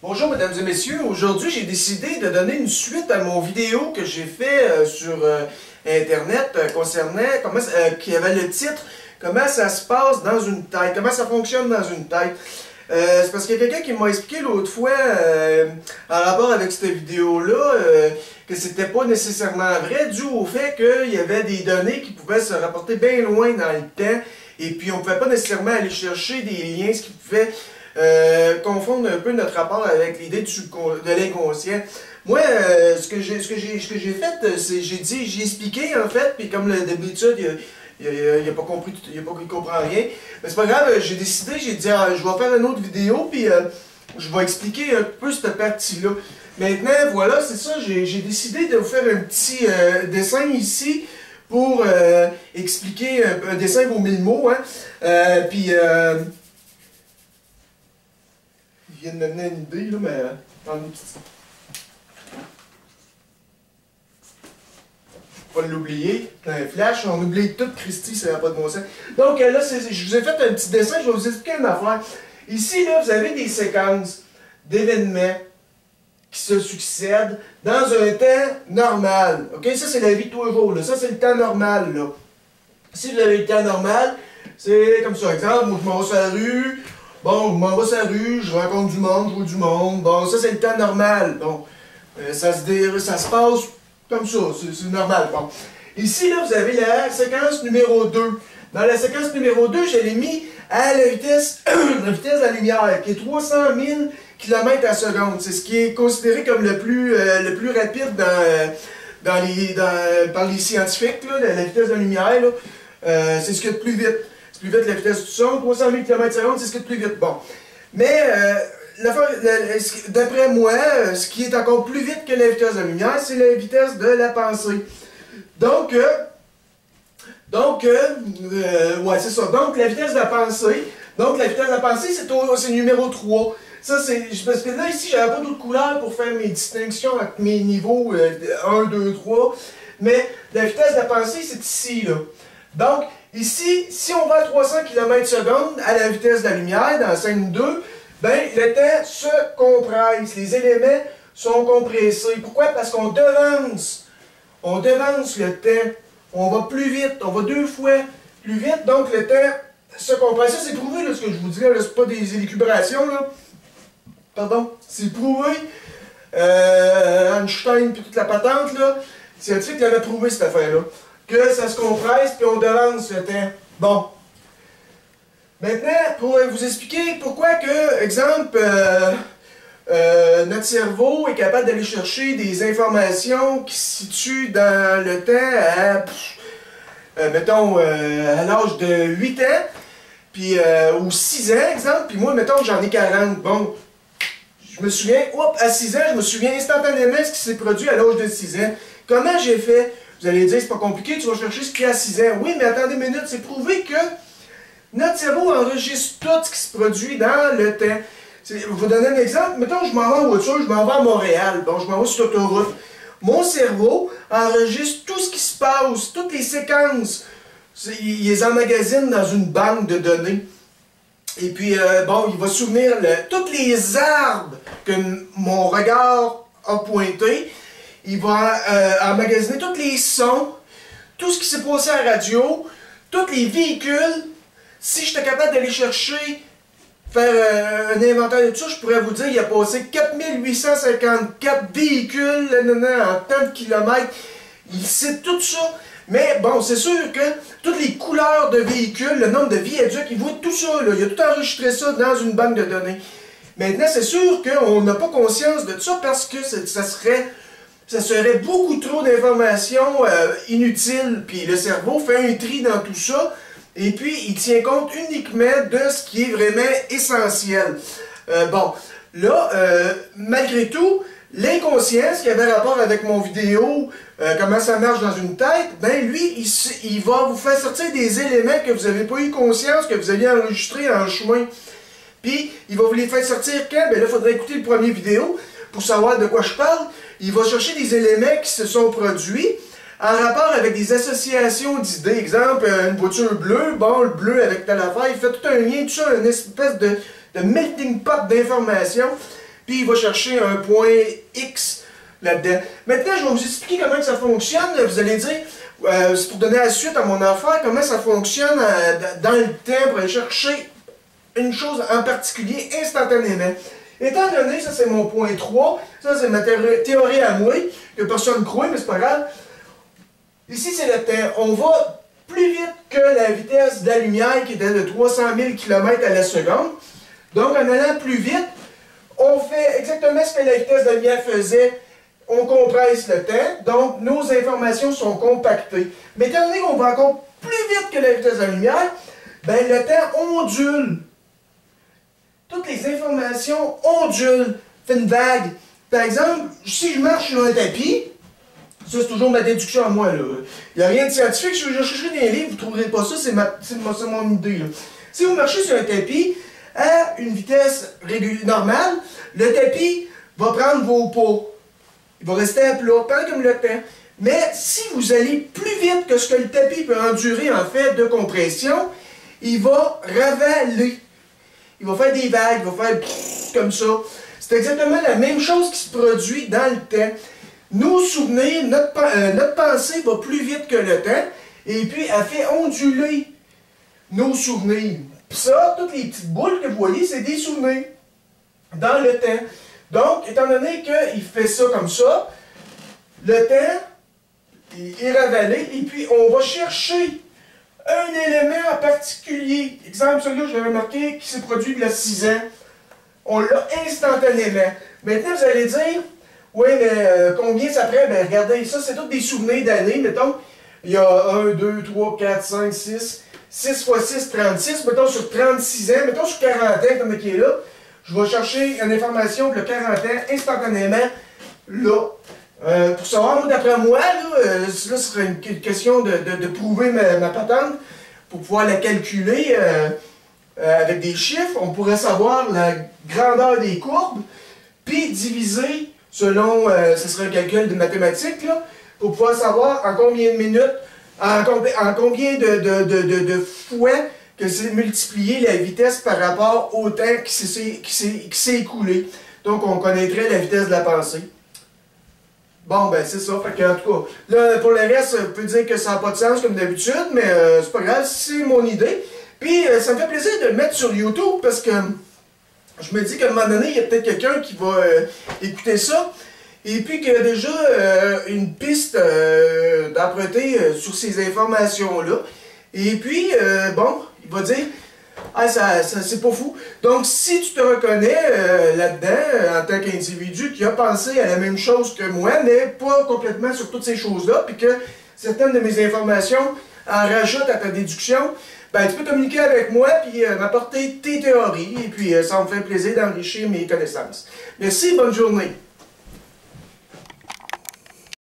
Bonjour mesdames et messieurs, aujourd'hui j'ai décidé de donner une suite à mon vidéo que j'ai fait sur internet qui avait le titre « Comment ça se passe dans une tête », comment ça fonctionne dans une tête. C'est parce qu'il y a quelqu'un qui m'a expliqué l'autre fois, en rapport avec cette vidéo-là, que c'était pas nécessairement vrai, dû au fait qu'il y avait des données qui pouvaient se rapporter bien loin dans le temps, et puis on pouvait pas nécessairement aller chercher des liens, ce qui pouvait confondre un peu notre rapport avec l'idée de l'inconscient. Moi, ce que j'ai fait, c'est j'ai expliqué en fait, puis comme d'habitude, il a pas compris, il comprend rien. Mais c'est pas grave, j'ai décidé, j'ai dit, je vais faire une autre vidéo, puis je vais expliquer un peu cette partie-là. Maintenant, voilà, c'est ça, j'ai décidé de vous faire un petit dessin ici pour expliquer un dessin vaut 1000 mots, hein. Puis il vient de me donner une idée, là, mais attendez, pas l'oublier. Un flash, on oublie tout, Christy, ça n'a pas de bon sens. Donc là, je vous ai fait un petit dessin, je vais vous expliquer une affaire. Ici, là, vous avez des séquences d'événements qui se succèdent dans un temps normal. OK? Ça, c'est la vie de tous les jours, là. Ça, c'est le temps normal, là. Si vous avez le temps normal, c'est comme ça. Exemple, moi, je m'en vais sur la rue. Bon, je m'en vais sur la rue, je rencontre du monde, je vois du monde. Bon, ça, c'est le temps normal. Bon, ça se passe comme ça, c'est normal. Bon. Ici, là, vous avez la séquence numéro 2. Dans la séquence numéro 2, je l'ai mis à la vitesse de la lumière, qui est 300 000 km à seconde. C'est ce qui est considéré comme le plus rapide par les scientifiques, là, la vitesse de la lumière. C'est ce qui est le plus vite. C'est plus vite que la vitesse du son, 300 000 km/s, c'est ce qui est le plus vite. Bon. Mais, d'après moi, ce qui est encore plus vite que la vitesse de la lumière, c'est la vitesse de la pensée. Donc, ouais, c'est ça. Donc, la vitesse de la pensée. Donc, la vitesse de la pensée, c'est numéro 3. Ça, c'est. Parce que là, ici, j'avais pas d'autres couleurs pour faire mes distinctions avec mes niveaux 1, 2, 3. Mais la vitesse de la pensée, c'est ici, là. Donc, ici, si on va à 300 km/s à la vitesse de la lumière, dans scène 2, ben, le temps se compresse. Les éléments sont compressés. Pourquoi? Parce qu'on devance. On devance le temps. On va plus vite. On va 2 fois plus vite. Donc, le temps se compresse. Ça, c'est prouvé, là, ce que je vous dis là. C'est pas des élucubrations, là. Pardon. C'est prouvé. Einstein puis toute la patente, là. Scientifique l'avait prouvé, cette affaire-là. Que ça se compresse, puis on devance le temps. Bon. Maintenant, pour vous expliquer pourquoi que, exemple, notre cerveau est capable d'aller chercher des informations qui se situent dans le temps à, mettons, à l'âge de 8 ans, puis, ou 6 ans, exemple, puis moi, mettons que j'en ai 40. Bon, je me souviens, à 6 ans, je me souviens instantanément ce qui s'est produit à l'âge de 6 ans. Comment j'ai fait? Vous allez dire, c'est pas compliqué, tu vas chercher ce qu'il y a à 6 ans. Oui, mais attendez une minute, c'est prouvé que notre cerveau enregistre tout ce qui se produit dans le temps. Je vais vous donner un exemple. Mettons, je m'en vais en voiture, je m'en vais à Montréal. Bon, je m'en vais sur l'autoroute. Mon cerveau enregistre tout ce qui se passe, toutes les séquences. Il les emmagasine dans une banque de données. Et puis, bon, il va se souvenir tous les arbres que mon regard a pointés. Il va emmagasiner tous les sons, tout ce qui s'est passé à la radio, tous les véhicules. Si j'étais capable d'aller chercher, faire un inventaire de tout ça, je pourrais vous dire qu'il a passé 4854 véhicules en tant de kilomètres. Il sait tout ça. Mais bon, c'est sûr que toutes les couleurs de véhicules, le nombre de viaducs, il voit tout ça. Là. Il a tout enregistré ça dans une banque de données. Maintenant, c'est sûr qu'on n'a pas conscience de ça parce que ça serait beaucoup trop d'informations inutiles. Puis le cerveau fait un tri dans tout ça. Et puis, il tient compte uniquement de ce qui est vraiment essentiel. Bon, là, malgré tout, l'inconscient, ce qui avait rapport avec mon vidéo, comment ça marche dans une tête, ben lui, il va vous faire sortir des éléments que vous n'avez pas eu conscience, que vous aviez enregistrés en chemin. Puis, il va vous les faire sortir quand? Ben là, il faudrait écouter le premier vidéo pour savoir de quoi je parle. Il va chercher des éléments qui se sont produits en rapport avec des associations d'idées. Exemple, une voiture bleue, bon, le bleu avec telle affaire, il fait tout un lien, tout ça, une espèce de melting pot d'informations. puis il va chercher un point X là-dedans. Maintenant, je vais vous expliquer comment ça fonctionne. Vous allez dire, c'est pour donner la suite à mon affaire, comment ça fonctionne dans le temps pour aller chercher une chose en particulier instantanément. Étant donné, ça c'est mon point 3, ça c'est ma théorie à moi, que personne ne croit, mais c'est pas grave. Ici c'est le temps. On va plus vite que la vitesse de la lumière qui était de 300 000 km à la seconde. Donc en allant plus vite, on fait exactement ce que la vitesse de la lumière faisait. On compresse le temps, donc nos informations sont compactées. Mais étant donné qu'on va encore plus vite que la vitesse de la lumière, ben le temps ondule. Toutes les informations ondulent, fait une vague. Par exemple, si je marche sur un tapis, ça c'est toujours ma déduction à moi, là. Il n'y a rien de scientifique, si je cherche dans les livres, vous ne trouverez pas ça, c'est mon idée, là. Si vous marchez sur un tapis à une vitesse normale, le tapis va prendre vos pas. Il va rester à plat, pas comme le temps. Mais si vous allez plus vite que ce que le tapis peut endurer en fait de compression, il va ravaler. Il va faire des vagues, il va faire comme ça. C'est exactement la même chose qui se produit dans le temps. Nos souvenirs, notre pensée va plus vite que le temps, et puis elle fait onduler nos souvenirs. Puis ça, toutes les petites boules que vous voyez, c'est des souvenirs dans le temps. Donc, étant donné qu'il fait ça comme ça, le temps est ravalé, et puis on va chercher un élément en particulier. Exemple, celui-là, je l'avais marqué, qui s'est produit il y a 6 ans. On l'a instantanément. Maintenant, vous allez dire, oui, mais combien ça prend? Ben, regardez, ça, c'est tous des souvenirs d'années. Mettons, il y a 1, 2, 3, 4, 5, 6. 6 fois 6, 36. Mettons, sur 36 ans. Mettons, sur 40 ans, comme qui est là. Je vais chercher une information pour le 40 ans instantanément, là. Pour savoir, d'après moi, là, ce serait une question de prouver ma patente pour pouvoir la calculer avec des chiffres. On pourrait savoir la grandeur des courbes, puis diviser selon, ce serait un calcul de mathématiques, là, pour pouvoir savoir en combien de minutes, en combien de fois que c'est multiplié la vitesse par rapport au temps qui s'est écoulé. Donc, on connaîtrait la vitesse de la pensée. Bon, ben c'est ça. Fait que, en tout cas, là, pour le reste, je peux dire que ça n'a pas de sens comme d'habitude, mais c'est pas grave, c'est mon idée. Puis, ça me fait plaisir de le mettre sur YouTube parce que je me dis qu'à un moment donné, il y a peut-être quelqu'un qui va écouter ça. Et puis qu'il y a déjà une piste d'emprunter sur ces informations-là. Et puis, bon, il va dire, ah, ça c'est pas fou. Donc, si tu te reconnais là-dedans, en tant qu'individu qui a pensé à la même chose que moi, mais pas complètement sur toutes ces choses-là, puis que certaines de mes informations en rajoutent à ta déduction, ben, tu peux communiquer avec moi, puis m'apporter tes théories, et puis ça me fait plaisir d'enrichir mes connaissances. Merci, bonne journée.